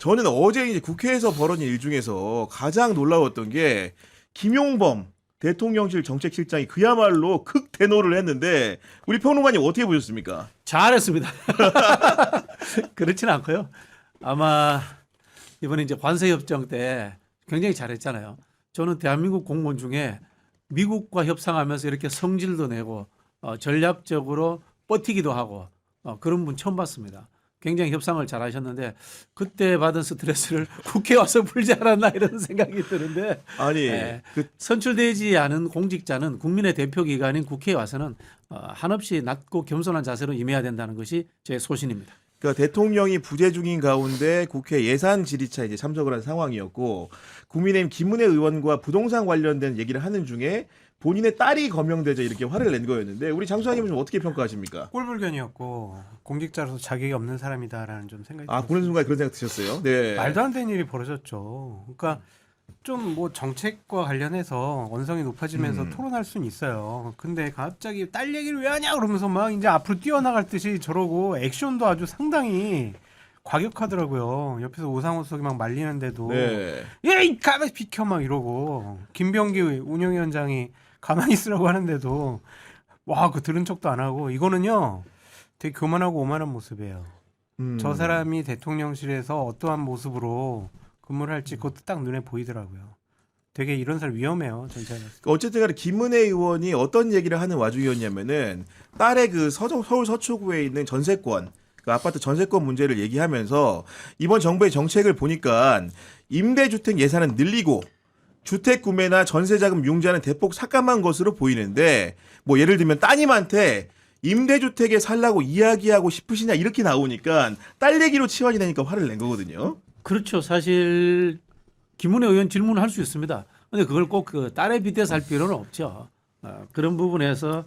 저는 어제 이제 국회에서 벌어진 일 중에서 가장 놀라웠던 게 김용범 대통령실 정책실장이 그야말로 극대노를 했는데 우리 평론가님 어떻게 보셨습니까? 잘했습니다. 그렇지는 않고요. 아마 이번에 이제 관세 협정 때 굉장히 잘했잖아요. 저는 대한민국 공무원 중에 미국과 협상하면서 이렇게 성질도 내고 전략적으로 버티기도 하고 그런 분 처음 봤습니다. 굉장히 협상을 잘 하셨는데 그때 받은 스트레스를 국회에 와서 풀지 않았나 이런 생각이 드는데 아니 선출되지 않은 공직자는 국민의 대표 기관인 국회에 와서는 한없이 낮고 겸손한 자세로 임해야 된다는 것이 제 소신입니다. 그러니까 대통령이 부재 중인 가운데 국회 예산 질의차에 이제 참석을 한 상황이었고 국민의힘 김은혜 의원과 부동산 관련된 얘기를 하는 중에 본인의 딸이 거명되자 이렇게 화를 낸 거였는데 우리 장수환님은 좀 어떻게 평가하십니까? 꼴불견이었고 공직자로서 자격이 없는 사람이다라는 좀 생각이 들었어요. 보는 순간 그런 생각 드셨어요? 네. 말도 안 되는 일이 벌어졌죠. 그러니까 좀 뭐 정책과 관련해서 언성이 높아지면서 토론할 수는 있어요. 근데 갑자기 딸 얘기를 왜 하냐 그러면서 막 이제 앞으로 뛰어나갈 듯이 저러고 액션도 아주 상당히 과격하더라고요. 옆에서 오상호 수석이 막 말리는데도 네. 에이 가만히 비켜 막 이러고 김병기 운영위원장이 가만히 있으라고 하는데도 와 그 들은 척도 안 하고 이거는요 되게 교만하고 오만한 모습이에요. 저 사람이 대통령실에서 어떠한 모습으로 근무를 할지 그것도 딱 눈에 보이더라고요. 되게 이런 사람 위험해요. 전체가. 어쨌든 간에 김은혜 의원이 어떤 얘기를 하는 와중이었냐면은 딸의 그 서울 서초구에 있는 전세권 그 아파트 전세권 문제를 얘기하면서 이번 정부의 정책을 보니까 임대주택 예산은 늘리고 주택 구매나 전세자금 융자는 대폭 삭감한 것으로 보이는데 뭐 예를 들면 따님한테 임대주택에 살라고 이야기하고 싶으시냐 이렇게 나오니까 딸 얘기로 치환이 되니까 화를 낸 거거든요. 그렇죠. 사실 김은혜 의원 질문을 할 수 있습니다. 그런데 그걸 꼭 그 딸에 빗대서 할 필요는 없죠. 그런 부분에서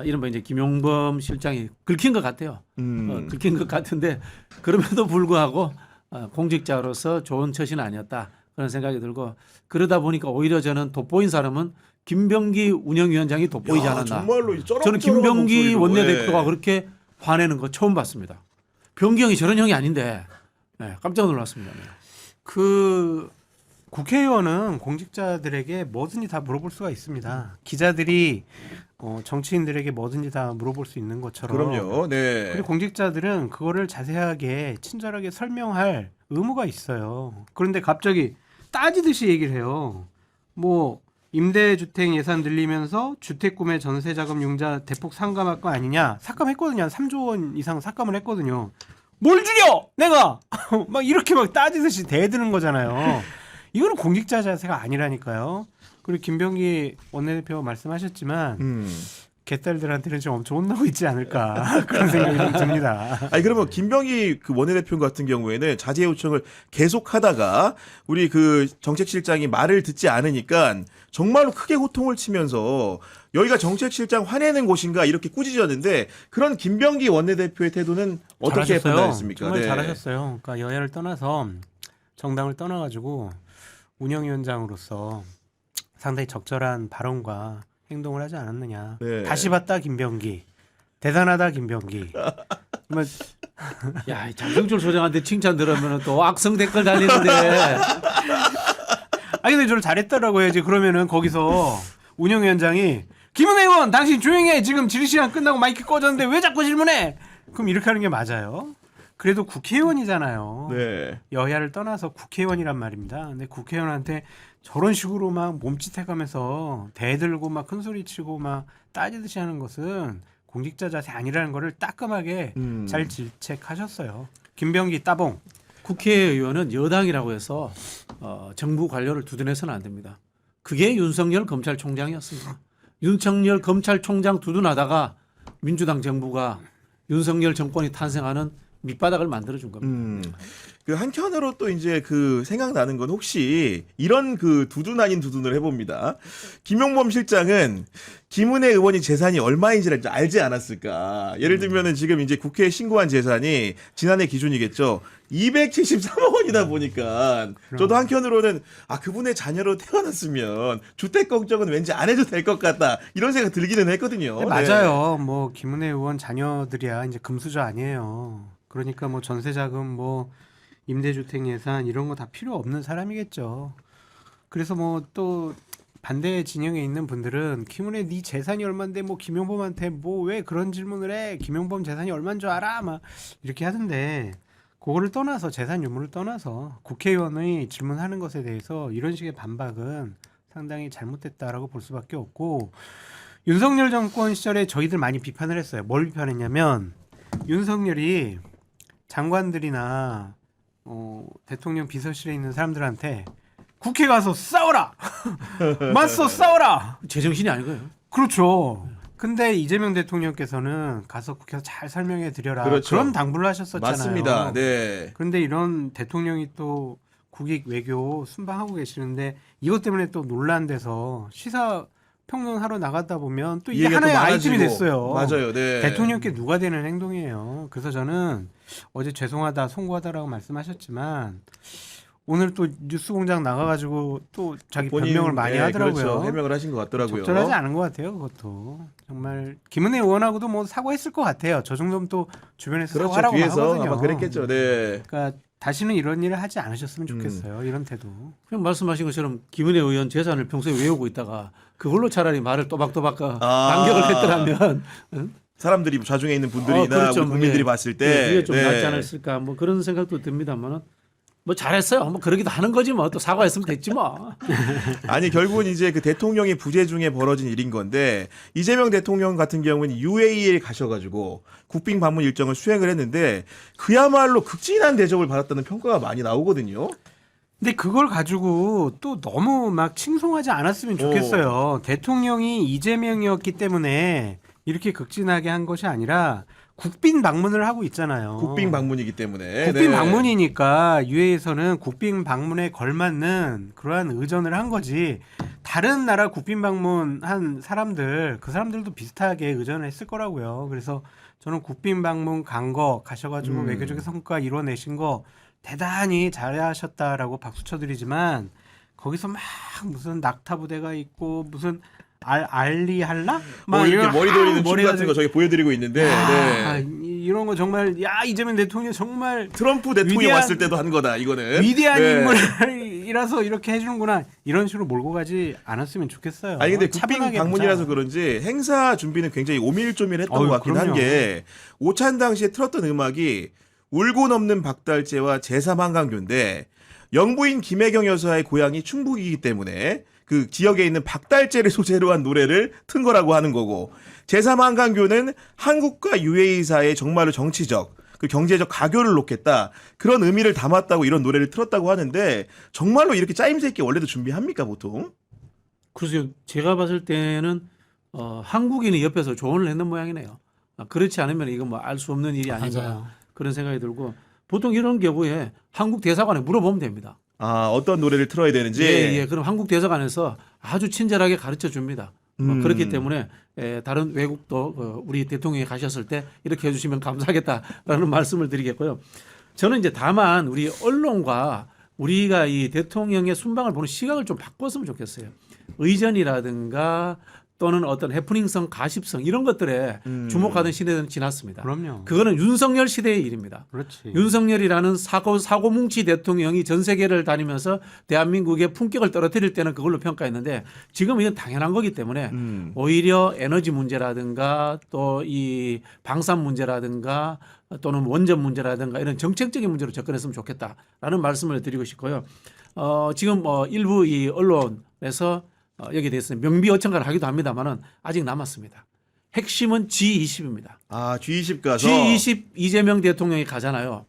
이른바 이제 김용범 실장이 긁힌 것 같아요. 긁힌 것 같은데 그럼에도 불구하고 공직자로서 좋은 처신은 아니었다. 그런 생각이 들고 그러다 보니까 오히려 저는 돋보인 사람은 김병기 운영위원장이 돋보이지 않았나. 정말로 저는 김병기 원내대표가 그렇게 화내는 거 처음 봤습니다. 병기 형이 저런 형이 아닌데 깜짝 놀랐습니다. 그 국회의원은 공직자들에게 뭐든지 다 물어볼 수가 있습니다. 기자들이 정치인들에게 뭐든지 다 물어볼 수 있는 것처럼. 그럼요. 네. 그리고 공직자들은 그거를 자세하게 친절하게 설명할 의무가 있어요. 그런데 갑자기 따지듯이 얘기를 해요. 뭐 임대주택 예산 늘리면서 주택구매 전세자금 융자 대폭 삭감할 거 아니냐. 삭감했거든요. 한 3조 원 이상 삭감을 했거든요. 뭘 줄여 내가 막 이렇게 막 따지듯이 대드는 거잖아요. 이거는 공직자 자세가 아니라니까요. 그리고 김병기 원내대표가 말씀하셨지만 개딸들한테는 좀 엄청 혼나고 있지 않을까 그런 생각이 좀 듭니다. 아니 그러면 김병기 그 원내대표 같은 경우에는 자제 요청을 계속하다가 우리 그 정책실장이 말을 듣지 않으니까 정말로 크게 호통을 치면서 여기가 정책실장 화내는 곳인가 이렇게 꾸짖었는데 그런 김병기 원내대표의 태도는 어떻게 잘하셨어요. 판단했습니까? 정말 네. 잘하셨어요. 그러니까 여야를 떠나서 정당을 떠나가지고 운영위원장으로서 상당히 적절한 발언과 행동을 하지 않았느냐. 네. 다시 봤다 김병기. 대단하다 김병기. 정말 야, 장경철 소장한테 칭찬 들으면 또 악성 댓글 달리는데. 아니 근데 저를 잘했다라고 해야지. 그러면은 거기서 운영위원장이 김은혜 의원 당신 조용히 해. 지금 질의시간 끝나고 마이크 꺼졌는데 왜 자꾸 질문해. 그럼 이렇게 하는 게 맞아요. 그래도 국회의원이잖아요. 네. 여야를 떠나서 국회의원이란 말입니다. 근데 국회의원한테 저런 식으로 막 몸짓해가면서 대들고 막 큰소리치고 막 따지듯이 하는 것은 공직자 자세 아니라는 거를 따끔하게 잘 질책하셨어요. 김병기 따봉. 국회의원은 여당이라고 해서 정부 관료를 두둔해서는 안 됩니다. 그게 윤석열 검찰총장이었습니다. 윤석열 검찰총장 두둔하다가 민주당 정부가 윤석열 정권이 탄생하는 밑바닥을 만들어준 겁니다. 그 한편으로 또 이제 그 생각나는 건 혹시 이런 그 두둔 아닌 두둔을 해봅니다. 김용범 실장은 김은혜 의원이 재산이 얼마인지를 알지 않았을까. 예를 들면은 지금 이제 국회에 신고한 재산이 지난해 기준이겠죠. 273억 원이다 보니까 저도 한편으로는 그분의 자녀로 태어났으면 주택 걱정은 왠지 안 해도 될 것 같다 이런 생각 들기는 했거든요. 네, 맞아요. 뭐 김은혜 의원 자녀들이야 이제 금수저 아니에요. 그러니까 뭐 전세자금 뭐 임대주택 예산 이런 거 다 필요 없는 사람이겠죠. 그래서 뭐 또 반대 진영에 있는 분들은 김은혜 네 재산이 얼만데 뭐 김용범한테 뭐 왜 그런 질문을 해? 김용범 재산이 얼만 줄 알아? 막 이렇게 하던데 그거를 떠나서 재산 유무를 떠나서 국회의원의 질문하는 것에 대해서 이런 식의 반박은 상당히 잘못됐다라고 볼 수밖에 없고 윤석열 정권 시절에 저희들 많이 비판을 했어요. 뭘 비판했냐면 윤석열이 장관들이나 대통령 비서실에 있는 사람들한테 국회 가서 싸워라! 맞서 싸워라! 제정신이 아니고요. 그렇죠. 근데 이재명 대통령께서는 가서 국회에서 잘 설명해 드려라. 그렇죠. 그런 당부를 하셨었잖아요. 맞습니다. 네. 그런데 이런 대통령이 또 국익 외교 순방하고 계시는데 이것 때문에 또 논란돼서 시사 평론하러 나갔다 보면 또 이 이게 얘기가 또 하나의 많아지고. 아이템이 됐어요. 맞아요. 네. 대통령께 누가 되는 행동이에요. 그래서 저는 어제 죄송하다, 송구하다라고 말씀하셨지만 오늘 또 뉴스공장 나가가지고 또 자기 변명을 많이 네, 하더라고요. 그렇죠. 해명을 하신 것 같더라고요. 적절하지 않은 것 같아요. 그것도 정말 김은혜 의원하고도 뭐 사과했을 것 같아요. 저 정도면 또 주변에서 그렇죠. 사과하라고 뒤에서 하거든요. 아마 그랬겠죠. 네. 그러니까 다시는 이런 일을 하지 않으셨으면 좋겠어요. 이런 태도. 그냥 말씀하신 것처럼 김은혜 의원 재산을 평소에 외우고 있다가 그걸로 차라리 말을 또박또박 반격을 했더라면 사람들이 좌중에 있는 분들이나 그렇죠. 우리 국민들이 예. 봤을 예, 때 그게 좀 네. 낫지 않았을까 뭐 그런 생각도 듭니다만은 뭐 잘했어요. 뭐 그러기도 하는 거지 뭐 또 사과했으면 됐지 뭐. 아니 결국은 이제 그 대통령이 부재 중에 벌어진 일인 건데 이재명 대통령 같은 경우는 UAE에 가셔가지고 국빈 방문 일정을 수행을 했는데 그야말로 극진한 대접을 받았다는 평가가 많이 나오거든요. 근데 그걸 가지고 또 너무 막 칭송하지 않았으면 좋겠어요. 대통령이 이재명이었기 때문에 이렇게 극진하게 한 것이 아니라 국빈 방문을 하고 있잖아요. 국빈 방문이기 때문에. 국빈 네. 방문이니까 유해에서는 국빈 방문에 걸맞는 그러한 의전을 한 거지. 다른 나라 국빈 방문한 사람들 그 사람들도 비슷하게 의전을 했을 거라고요. 그래서 저는 국빈 방문 간 거 가셔가지고 외교적인 성과 이뤄내신 거 대단히 잘하셨다라고 박수 쳐드리지만 거기서 막 무슨 낙타 부대가 있고 무슨 알리할라? 뭐 이렇게 머리 돌리는 춤 같은 거 저기 보여드리고 있는데 네. 이런 거 정말 야 이재명 대통령 정말 트럼프 대통령 위대한- 왔을 때도 한 거다 이거는. 위대한 네. 인물이라서 이렇게 해주는구나 이런 식으로 몰고 가지 않았으면 좋겠어요. 아니 근데 국빈 차분하게 방문이라서 보자. 그런지 행사 준비는 굉장히 오밀조밀했던 것 같긴 그럼요. 한 게 오찬 당시에 틀었던 음악이 울고 넘는 박달재와 제3한강교인데 영부인 김혜경 여사의 고향이 충북이기 때문에 그 지역에 있는 박달재를 소재로 한 노래를 튼 거라고 하는 거고 제3한강교는 한국과 UAE 사이의 정말로 정치적 그 경제적 가교를 놓겠다 그런 의미를 담았다고 이런 노래를 틀었다고 하는데 정말로 이렇게 짜임새 있게 원래도 준비합니까 보통? 그래서 제가 봤을 때는 한국인이 옆에서 조언을 했는 모양이네요. 그렇지 않으면 이건 뭐 알 수 없는 일이 아닌가 맞아요. 그런 생각이 들고 보통 이런 경우에 한국 대사관에 물어보면 됩니다. 아 어떤 노래를 틀어야 되는지. 예. 그럼 한국 대사관에서 아주 친절하게 가르쳐 줍니다. 그렇기 때문에 다른 외국도 우리 대통령이 가셨을 때 이렇게 해주시면 감사하겠다라는 말씀을 드리겠고요. 저는 이제 다만 우리 언론과 우리가 이 대통령의 순방을 보는 시각을 좀 바꿨으면 좋겠어요. 의전이라든가 또는 어떤 해프닝성, 가십성 이런 것들에 주목하던 시대는 지났습니다. 그럼요. 그거는 윤석열 시대의 일입니다. 그렇지. 윤석열이라는 사고뭉치 대통령이 전 세계를 다니면서 대한민국의 품격을 떨어뜨릴 때는 그걸로 평가했는데 지금 이건 당연한 거기 때문에 오히려 에너지 문제라든가 또 이 방산 문제라든가 또는 원전 문제라든가 이런 정책적인 문제로 접근했으면 좋겠다라는 말씀을 드리고 싶고요. 지금 일부 이 언론에서 여기에 대해서 명비어천가를 하기도 합니다만은 아직 남았습니다. 핵심은 G20입니다. 아 G20 가서 G20 이재명 대통령이 가잖아요.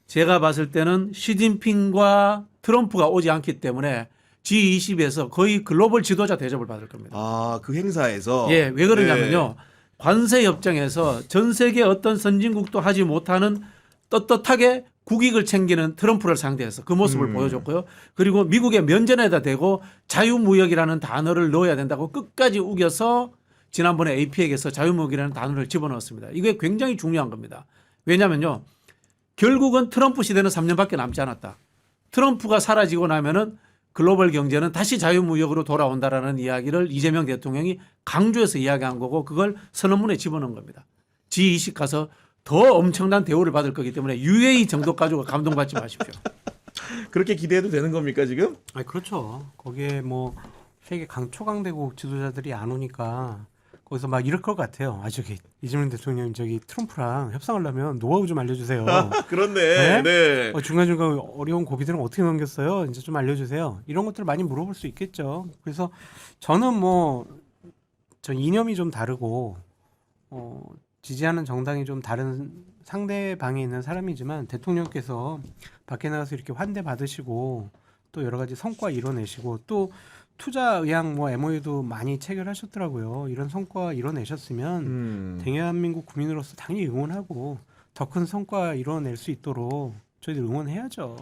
제가 봤을 때는 시진핑과 트럼프가 오지 않기 때문에 G20에서 거의 글로벌 지도자 대접을 받을 겁니다. 아그 행사에서 예, 왜 그러냐면요. 관세 협정에서 전 세계 어떤 선진국도 하지 못하는 떳떳하게 국익을 챙기는 트럼프를 상대해서 그 모습을 보여줬고요. 그리고 미국의 면전에다 대고 자유무역이라는 단어를 넣어야 된다고 끝까지 우겨서 지난번에 APEC에서 자유무역이라는 단어를 집어넣었습니다. 이게 굉장히 중요한 겁니다. 왜냐하면요. 결국은 트럼프 시대는 3년밖에 남지 않았다. 트럼프가 사라지고 나면은 글로벌 경제는 다시 자유무역으로 돌아온다라는 이야기를 이재명 대통령이 강조해서 이야기한 거고 그걸 선언문에 집어넣은 겁니다. G20 가서 더 엄청난 대우를 받을 거기 때문에 UAE 정도 가지고 감동받지 마십시오. 그렇게 기대해도 되는 겁니까 지금? 아 그렇죠. 거기에 뭐 세계 초강대국 지도자들이 안 오니까 거기서 막 이럴 것 같아요. 아 저기 이재명 대통령 저기 트럼프랑 협상하려면 노하우 좀 알려주세요. 그렇네. 네? 네. 중간중간 어려운 고비들은 어떻게 넘겼어요? 이제 좀 알려주세요. 이런 것들을 많이 물어볼 수 있겠죠. 그래서 저는 뭐 저 이념이 좀 다르고 지지하는 정당이 좀 다른 상대방에 있는 사람이지만 대통령께서 밖에 나가서 이렇게 환대 받으시고 또 여러 가지 성과 이뤄내시고 또 투자 의향 뭐 MOU도 많이 체결하셨더라고요. 이런 성과 이뤄내셨으면 대한민국 국민으로서 당연히 응원하고 더 큰 성과 이뤄낼 수 있도록 저희들 응원해야죠.